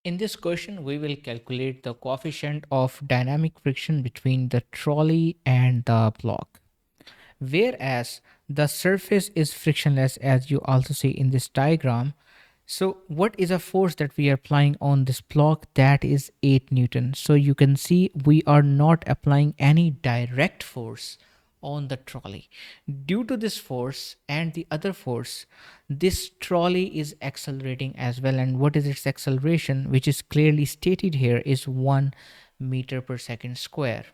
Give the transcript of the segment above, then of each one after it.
In this question, we will calculate the coefficient of dynamic friction between the trolley and the block. Whereas the surface is frictionless, as you also see in this diagram. So what is a force that we are applying on this block? That is 8 Newton. So you can see we are not applying any direct force on the trolley. Due to this force and the other force, this trolley is accelerating as well. And what is its acceleration, which is clearly stated here, is 1 meter per second square.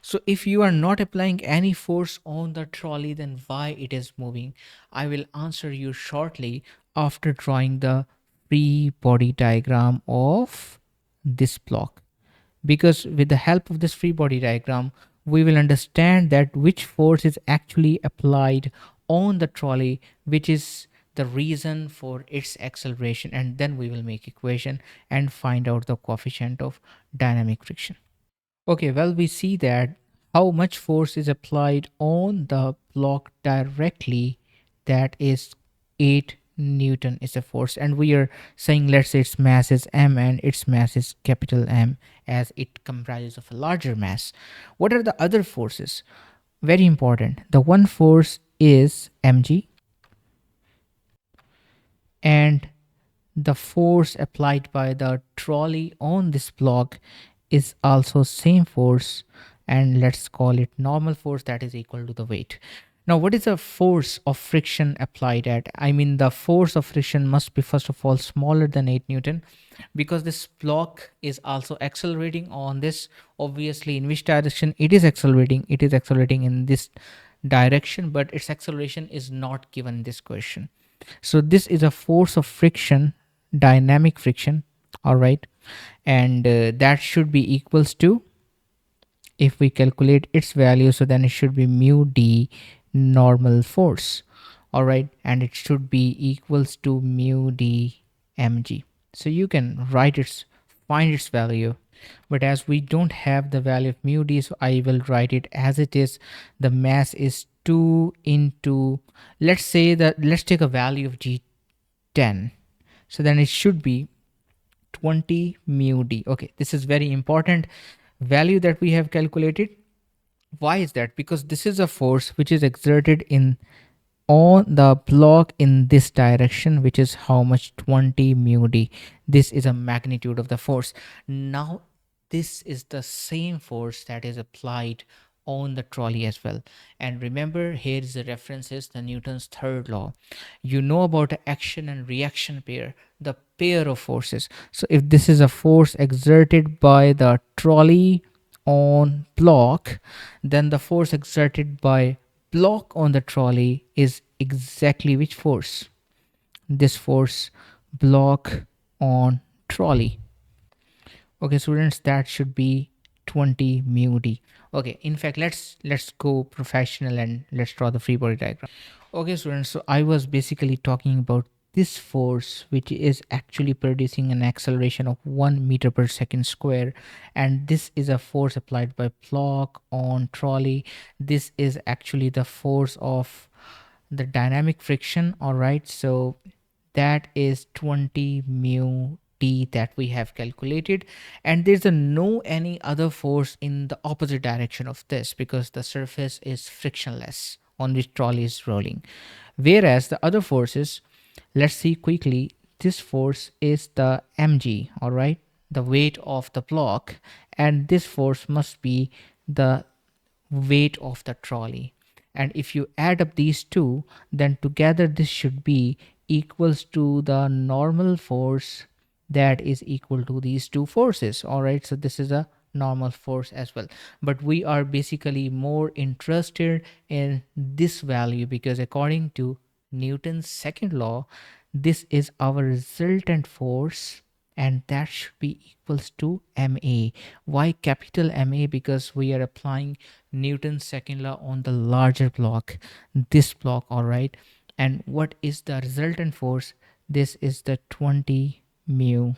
So if you are not applying any force on the trolley, then why it is moving? I will answer you shortly after drawing the free body diagram of this block. Because with the help of this free body diagram, we will understand that which force is actually applied on the trolley, which is the reason for its acceleration, and then we will make equation and find out the coefficient of dynamic friction. Okay, well, we see that how much force is applied on the block directly, that is 8 Newton is a force, and we are saying, let's say its mass is m and its mass is capital M, as it comprises of a larger mass. What are the other forces? Very important. The one force is mg, and the force applied by the trolley on this block is also same force, and let's call it normal force, that is equal to the weight. Now what is the force of friction applied at? I mean, the force of friction must be first of all smaller than 8 Newton, because this block is also accelerating on this. Obviously, in which direction it is accelerating? It is accelerating in this direction, but its acceleration is not given in this question. So this is a force of friction, dynamic friction, all right, and that should be equals to, if we calculate its value, so then it should be mu d normal force, all right, and it should be equals to mu d mg. So you can write its, find its value, but as we don't have the value of mu d, so I will write it as it is. The mass is 2 into, let's say that, let's take a value of g 10, so then it should be 20 mu d. Okay, this is very important value that we have calculated. Why is that? Because this is a force which is exerted in on the block in this direction, which is how much? 20 mu d. This is a magnitude of the force. Now this is the same force that is applied on the trolley as well. And remember, here is the reference is the Newton's third law. You know about the action and reaction pair, the pair of forces. So if this is a force exerted by the trolley on block, then the force exerted by block on the trolley is exactly which force? This force, block on trolley. Okay, students, that should be 20 mu d. Okay, in fact, let's go professional and let's draw the free body diagram. Okay, students, so I was basically talking about this force, which is actually producing an acceleration of 1 meter per second square, and this is a force applied by block on trolley. This is actually the force of the dynamic friction, all right. So that is 20 mu t that we have calculated, and there's a no any other force in the opposite direction of this, because the surface is frictionless on which trolley is rolling. Whereas the other forces, let's see quickly. This force is the mg, all right, the weight of the block, and this force must be the weight of the trolley. And if you add up these two, then together this should be equals to the normal force that is equal to these two forces, all right. So this is a normal force as well, but we are basically more interested in this value, because according to Newton's second law, this is our resultant force, and that should be equals to ma. Why capital Ma? Because we are applying Newton's second law on the larger block, this block, all right. And what is the resultant force? This is the 20 mu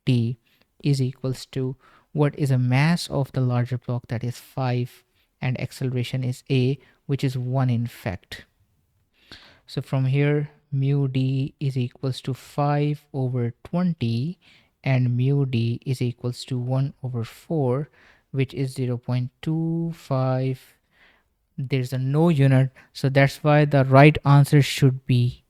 t is equals to, what is a mass of the larger block? That is 5, and acceleration is a, which is 1 in fact. So from here, mu d is equals to 5 over 20, and mu d is equals to 1 over 4, which is 0.25. There's a no unit, so that's why the right answer should be